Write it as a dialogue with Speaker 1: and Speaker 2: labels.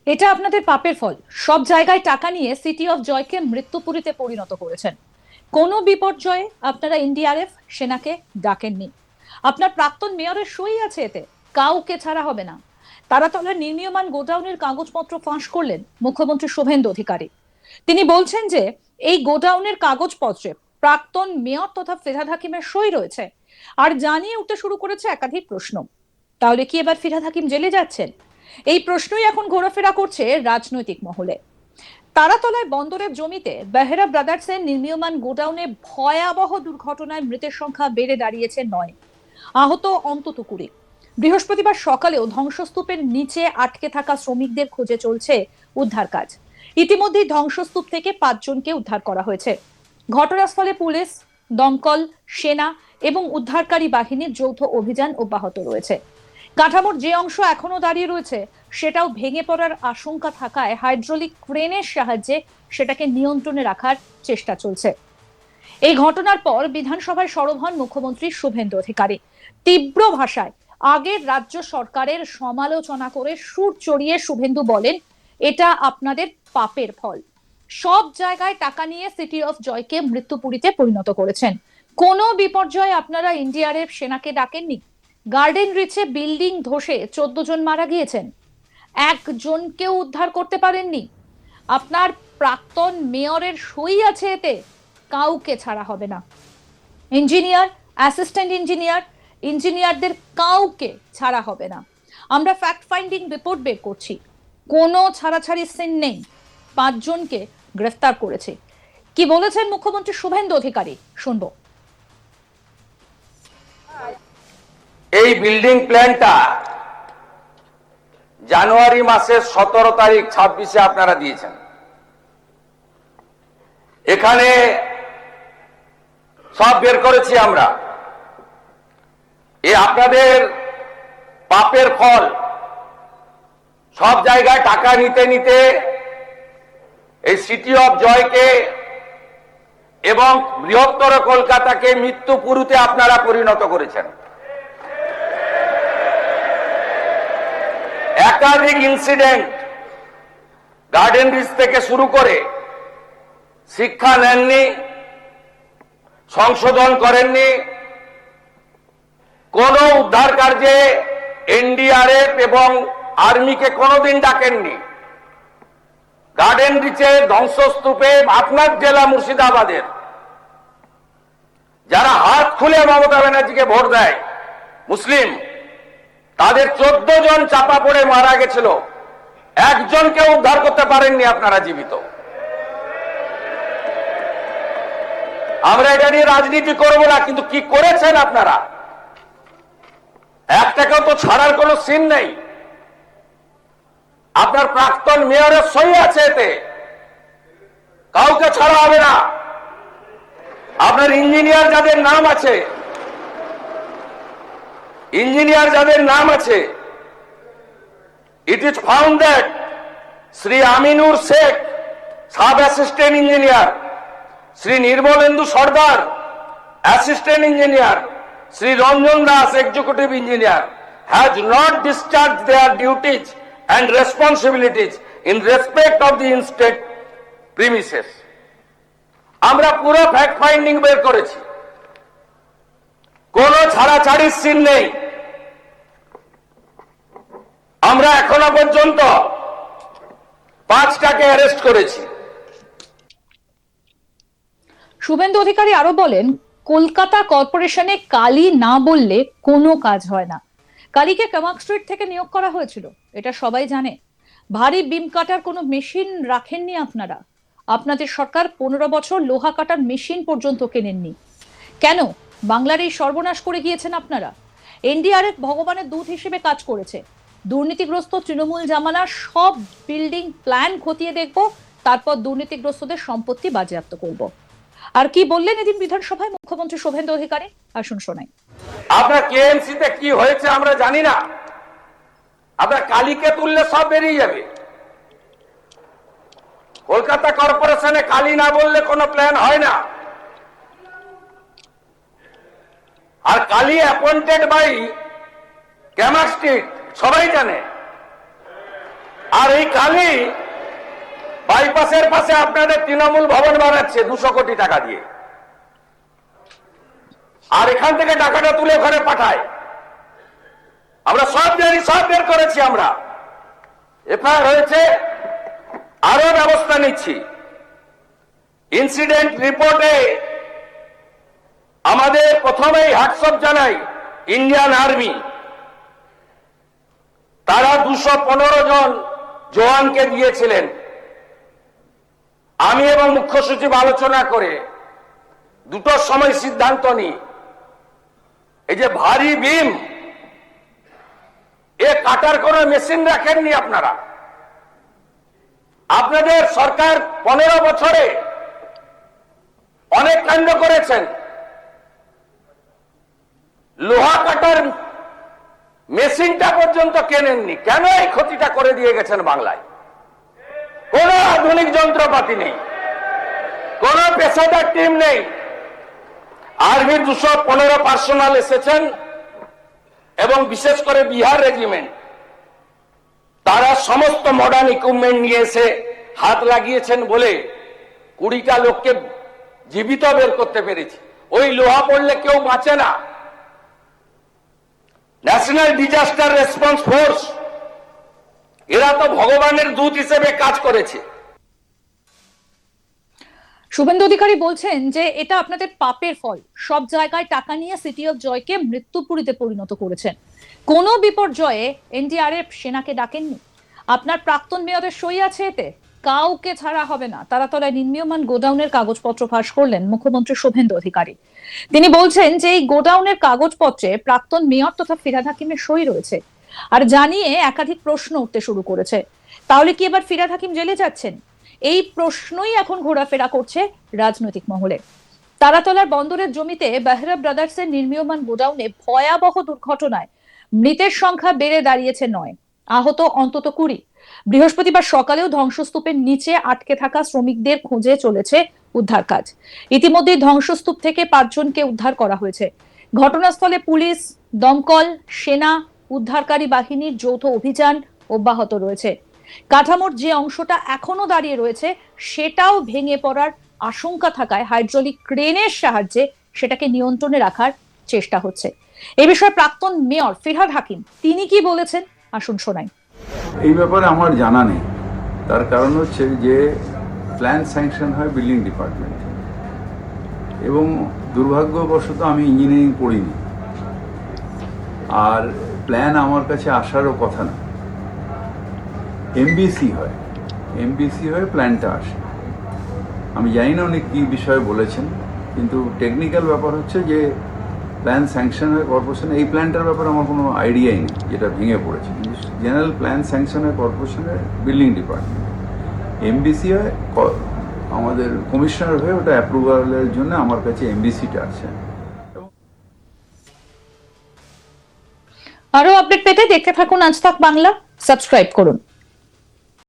Speaker 1: এটা আপনাদের পাপের ফল। সব জায়গায় টাকা নিয়ে সিটি অফ জয়কে মৃত্যুপুরীতে পরিণত করেছেন। কোনো বিপর্যয়ে আপনারা এনডিআরএফ সেনাকে ডাকেননি। আপনার প্রাক্তন মেয়রের সই আছে এতে, কাউকে ছাড়া হবে না। তারাতলার নির্মীয়মান গোডাউনের কাগজপত্র ফাঁস করলেন মুখ্যমন্ত্রী শুভেন্দু অধিকারী। তিনি বলছেন যে এই গোডাউনের কাগজপত্রে প্রাক্তন মেয়র তথা ফিরহাদ হাকিমের সই রয়েছে। আর জানিয়ে উঠতে শুরু করেছে একাধিক প্রশ্ন। তাহলে কি এবার ফিরহাদ হাকিম জেলে যাচ্ছেন? এই প্রশ্নই এখন ঘোরাফেরা করছে রাজনৈতিক মহলে। তারাতলায় বন্দরের জমিতে বেহেরা ব্রাদার্সের নির্মীয়মান গোডাউনে ভয়াবহ দুর্ঘটনায় মৃতের সংখ্যা বেড়ে দাঁড়িয়েছে 9, আহত অন্তত 20। বৃহস্পতিবার সকালেও ধ্বংসস্তূপের নিচে আটকে থাকা শ্রমিকদের খোঁজে চলছে উদ্ধার কাজ। ইতিমধ্যেই ধ্বংসস্তূপ থেকে 5 জনকে উদ্ধার করা হয়েছে। ঘটনাস্থলে পুলিশ, দমকল, সেনা এবং উদ্ধারকারী বাহিনীর যৌথ অভিযান অব্যাহত রয়েছে। কাঠামোর যে অংশ এখনো দাঁড়িয়ে রয়েছে সেটাও ভেঙে পড়ার আশঙ্কা থাকায় হাইড্রোলিক ক্রেনের সাহায্যে সেটাকে নিয়ন্ত্রণে রাখার চেষ্টা চলছে। এই ঘটনার পর বিধানসভায় সরব হন মুখ্যমন্ত্রী শুভেন্দু অধিকারী। তীব্র ভাষায় আগের রাজ্য সরকারের সমালোচনা করে সুর চড়িয়ে শুভেন্দু বলেন, এটা আপনাদের পাপের ফল। সব জায়গায় টাকা নিয়ে সিটি অফ জয়কে মৃত্যুপুরীতে পরিণত করেছেন। কোনো বিপর্যয়ে আপনারা এনডিআরএফ সেনাকে ডাকেননি। গার্ডেন রিচে বিল্ডিং ধসে 14 জন মারা গিয়েছেন, একজনকেও উদ্ধার করতে পারেননি। আপনার প্রাক্তন মেয়রের সই আছে এতে, কাউকে ছাড়া হবে না। ইঞ্জিনিয়ার, অ্যাসিস্ট্যান্ট ইঞ্জিনিয়ার, ইঞ্জিনিয়ারদের কাউকে ছাড়া হবে না। আমরা ফ্যাক্ট ফাইন্ডিং রিপোর্ট বের করছি, কোনো ছাড়াছাড়ি সিন নেই। 5 জনকে গ্রেফতার করেছে। কি বলেছেন মুখ্যমন্ত্রী শুভেন্দু অধিকারী, শুনবো।
Speaker 2: এই বিল্ডিং প্ল্যানটা জানুয়ারি মাসের 17 তারিখ 26-এ আপনারা দিয়েছেন। এখানে সব বের করেছি আমরা। আপনাদের পাপের ফল। সব জায়গায় টাকা নিতে নিতে এই সিটি অফ জয়কে এবং বৃহত্তর কলকাতাকে মৃত্যুপুরীতে আপনারা পরিণত করেছেন। একাধিক ইনসিডেন্ট, গার্ডেন রিচ থেকে শুরু করে শিক্ষা নেননি, সংশোধন করেননি, কোন উদ্ধার কার্যে এনডিআরএফ এবং আর্মিকে কোনোদিন ডাকেননি। গার্ডেন রিচে ধ্বংসস্তূপে আপনার জেলা মুর্শিদাবাদের যারা হাত খুলে মমতা ব্যানার্জিকে ভোট দেয়, মুসলিম, তাদের 14 জন চাপা পড়ে মারা গেছিল, একজনকে উদ্ধার করতে পারেননি আপনারা জীবিত। আমরা এটা নিয়ে রাজনীতি করব না, কিন্তু কি করেছেন আপনারা? একটাকেও তো ছাড়ার কোনো সিন নেই। আপনার প্রাক্তন মেয়রের সই আছে এতে, কাউকে ছাড়া হবে না। আপনার ইঞ্জিনিয়ার যাদের নাম আছে, it is found that Sri Aminur Sheikh, Sub Assistant Engineer, Sri Nirmalendu Sardar, Assistant Engineer, Sri Ranjan Das, Executive Engineer, has not discharged their duties and responsibilities in respect of the instead premises. আমরা পুরো fact finding বের করেছি, কোন ছাড়াছাড়ির scene নেই। আমরা এখনো পর্যন্ত 5টাকে arrest করেছি।
Speaker 1: শুভেন্দু অধিকারী আরো বলেন, কলকাতা কর্পোরেশনে কালী না বললে কোনো কাজ হয় না। কালীকে কামাক স্ট্রিট থেকে নিয়োগ করা হয়েছিল, এটা সবাই জানে। ভারী বিম কাটার কোনো মেশিন রাখেননি আপনারা। আপনাদের সরকার 15 বছর লোহা কাটার মেশিন পর্যন্ত কেনেননি। কেন বাংলার এই সর্বনাশ করে গিয়েছেন আপনারা? এনডিআরএফ ভগবানের দূত হিসেবে কাজ করেছে। দুর্নীতিগ্রস্ত তৃণমূল জামানার সব বিল্ডিং প্ল্যান খতিয়ে দেখব, তারপর দুর্নীতিগ্রস্তদের সম্পত্তি বাজেয়াপ্ত করব। আর কি বললেন এদিন বিধানসভায় মুখ্যমন্ত্রী শুভেন্দু অধিকারী, আসুন শোনাই।
Speaker 2: আপনার কেএমসি তে কি হয়েছে আমরা জানি না। আপনার কালীকে তুললে সব বেরিয়ে যাবে। কলকাতা কর্পোরেশনে কালী না বললে কোনো প্ল্যান হয় না। আর Kali appointed by Camac street, সবাই জানে। আর এই এই কালি বাইপাসের পাশে আপনাদের তৃণমূল ভবন বানাচ্ছে 200 কোটি টাকা দিয়ে, আর এখান থেকে টাকাটা তুলে ওখানে পাঠায়। আমরা সব জানি, সব বের করেছি, আমরা এফআইআর হয়েছে, আরো ব্যবস্থা নিচ্ছি। ইনসিডেন্ট রিপোর্টে আমাদের প্রথমেই হ্যাটসঅপ জানাই ইন্ডিয়ান আর্মি, তারা 215 জন জওয়ানকে দিয়েছিলেন। আমি এবং মুখ্য সচিব আলোচনা করে দুটোর সময় সিদ্ধান্ত নিই, এই যে ভারী বিম, এ কাটার কোন মেশিন রাখেননি আপনারা। আপনাদের সরকার 15 বছরে অনেক কাণ্ড করেছেন, লোহা কাটার মেশিনটা পর্যন্ত কেনেননি। কেন এই ক্ষতিটা করে দিয়ে গেছেন বাংলায়? কোন আধুনিক যন্ত্রপাতি নেই, কোন পেশাদার টিম নেই। আর্মির 215 পার্সোনাল এসেছেন এবং বিশেষ করে বিহার রেজিমেন্ট, তারা সমস্ত মডার্ন ইকুইপমেন্ট নিয়ে এসে হাত লাগিয়েছেন বলে 20টা লোককে জীবিত বের করতে পেরেছি। ওই লোহা পড়লে কেউ বাঁচে না। ন্যাশনাল ডিজাস্টার রেসপন্স ফোর্স, এরা তো ভগবানের দূত হিসেবে কাজ করেছে।
Speaker 1: শুভেন্দু অধিকারী বলছেন যে এটা আপনাদের পাপের ফল। সব জায়গায় টাকা নিয়ে সিটি অফ জয়কে মৃত্যুপুরীতে পরিণত করেছেন। কোনো বিপর্যয়ে এনডিআরএফ সেনাকে ডাকেননি। আপনার প্রাক্তন মেয়রের সই আছে এতে, কাউকে ছাড়া হবে না। তারাতলায় নির্মীয়মান গোডাউনের কাগজপত্র ফাঁস করলেন মুখ্যমন্ত্রী শুভেন্দু অধিকারী। তিনি বলছেন যে এই গোডাউনের কাগজপত্রে প্রাক্তন মেয়র তথা ফিরহাদ হাকিমের সই রয়েছে, আর জানিয়ে একাধিক প্রশ্ন উঠতে শুরু করেছে। তাহলে কি এবার ফিরহাদ হাকিম জেলে যাচ্ছেন? এই প্রশ্নই এখন ঘোরাফেরা করছে রাজনৈতিক মহলে। তারাতলার বন্দরের জমিতে বেহরা ব্রাদার্সের নির্মীয়মান গোডাউনে ভয়াবহ দুর্ঘটনায় মৃতের সংখ্যা বেড়ে দাঁড়িয়েছে 9, আহত অন্তত 20। বৃহস্পতিবার সকালেও ধ্বংসস্তূপের নিচে আটকে থাকা শ্রমিকদের খোঁজে চলেছে উদ্ধার কাজ। ইতিমধ্যে ধ্বংসস্তূপ থেকে 5 জনকে উদ্ধার করা হয়েছে। ঘটনাস্থলে পুলিশ, দমকল, সেনা, উদ্ধারকারী বাহিনীর যৌথ অভিযান অব্যাহত রয়েছে। কাঠামোর যে অংশটা এখনো দাঁড়িয়ে রয়েছে সেটাও ভেঙে পড়ার আশঙ্কা থাকায় হাইড্রোলিক ক্রেনের সাহায্যে সেটাকে নিয়ন্ত্রণে রাখার চেষ্টা হচ্ছে। এই বিষয়ে প্রাক্তন মেয়র ফিরহাদ হাকিম তিনি কি বলেছেন আসুন শোনাই।
Speaker 3: এই ব্যাপারে আমার জানা নেই, তার কারণ হচ্ছে যে প্ল্যান স্যাংশন হয় বিল্ডিং ডিপার্টমেন্ট, এবং দুর্ভাগ্যবশত আমি ইঞ্জিনিয়ারিং পড়িনি, আর প্ল্যান আমার কাছে আসারও কথা না। এমবিসি হয়ে প্ল্যানটা আসে। আমি জানি না উনি কী বিষয়ে বলেছেন, কিন্তু টেকনিক্যাল ব্যাপার হচ্ছে যে প্ল্যান স্যাংশন হয় কর্পোরেশন। এই প্ল্যানটার ব্যাপারে আমার কোনো আইডিয়াই নেই যেটা ভেঙে পড়েছে। কিন্তু জেনারেল প্ল্যান স্যাংশন হয় কর্পোরেশনের বিল্ডিং ডিপার্টমেন্ট, এমবিসি হয় আমাদের কমিশনার হয়ে, ওটা অ্যাপ্রুভালের জন্য আমার কাছে এমবিসিটা আছে।
Speaker 1: আরো আপডেট পেতে দেখতে থাকুন আজ তাক বাংলা, সাবস্ক্রাইব করুন।